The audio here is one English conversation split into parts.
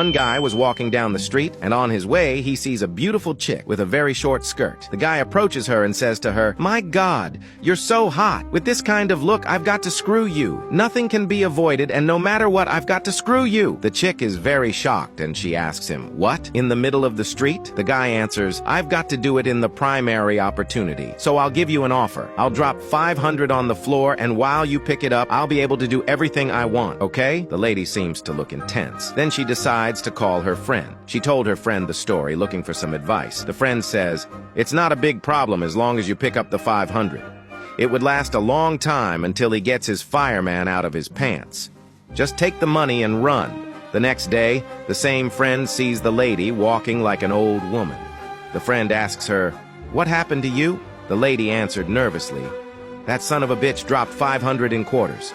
One guy was walking down the street, and on his way, he sees a beautiful chick with a very short skirt. The guy approaches her and says to her, "My God, you're so hot. With this kind of look, I've got to screw you. Nothing can be avoided, and no matter what, I've got to screw you." The chick is very shocked, and she asks him, "What? In the middle of the street?" The guy answers, "I've got to do it in the primary opportunity. So I'll give you an offer. I'll drop 500 on the floor, and while you pick it up, I'll be able to do everything I want, okay?" The lady seems to look intense. Then she decides to call her friend. She told her friend the story, looking for some advice. The friend says, "It's not a big problem as long as you pick up the 500. It would last a long time until he gets his fireman out of his pants. Just take the money and run." The next day, the same friend sees the lady walking like an old woman. The friend asks her, "What happened to you?" The lady answered nervously, "That son of a bitch dropped 500 in quarters."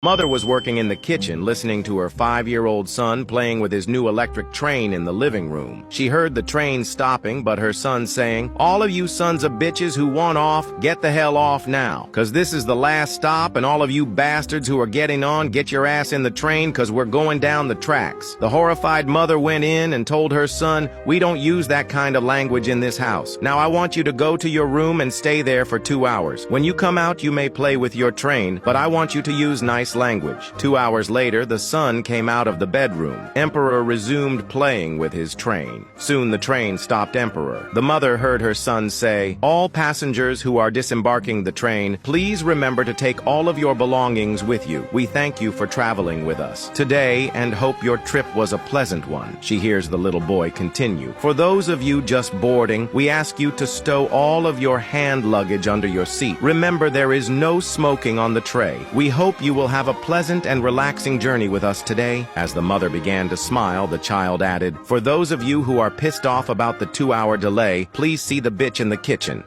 Mother was working in the kitchen listening to her 5-year-old son playing with his new electric train in the living room. She heard the train stopping, but her son saying, "All of you sons of bitches who want off, get the hell off now, 'cause this is the last stop, and all of you bastards who are getting on, get your ass in the train, 'cause we're going down the tracks." The horrified mother went in and told her son, "We don't use that kind of language in this house. Now I want you to go to your room and stay there for 2 hours. When you come out, you may play with your train, but I want you to use nice language." 2 hours later, the son came out of the bedroom. Emperor resumed playing with his train. Soon the train stopped Emperor. The mother heard her son say, "All passengers who are disembarking the train, please remember to take all of your belongings with you. We thank you for traveling with us today and hope your trip was a pleasant one." She hears the little boy continue, "For those of you just boarding, we ask you to stow all of your hand luggage under your seat. Remember, there is no smoking on the tray. We hope you will have a pleasant and relaxing journey with us today." As the mother began to smile, the child added, "For those of you who are pissed off about the 2-hour delay, please see the bitch in the kitchen."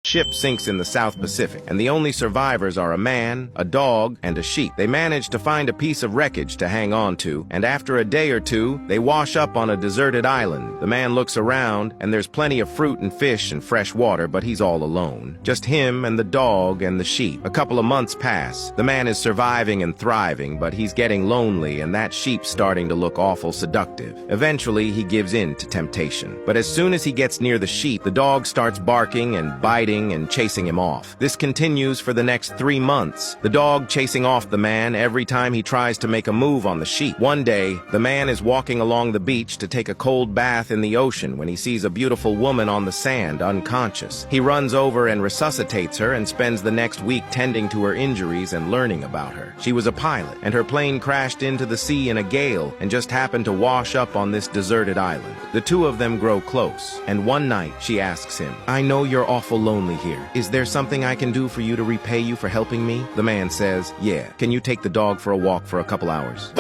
Ship sinks in the South Pacific, and the only survivors are a man, a dog, and a sheep. They manage to find a piece of wreckage to hang on to, and after a day or two, they wash up on a deserted island. The man looks around, and there's plenty of fruit and fish and fresh water, but he's all alone. Just him and the dog and the sheep. A couple of months pass. The man is surviving and thriving, but he's getting lonely, and that sheep's starting to look awful seductive. Eventually, he gives in to temptation. But as soon as he gets near the sheep, the dog starts barking and biting and chasing him off. This continues for the next 3 months, the dog chasing off the man every time he tries to make a move on the sheep. One day, the man is walking along the beach to take a cold bath in the ocean when he sees a beautiful woman on the sand, unconscious. He runs over and resuscitates her and spends the next week tending to her injuries and learning about her. She was a pilot, and her plane crashed into the sea in a gale and just happened to wash up on this deserted island. The two of them grow close, and one night she asks him, "I know you're awful lonely here. Is there something I can do for you to repay you for helping me?" The man says, "Yeah. Can you take the dog for a walk for a couple hours?"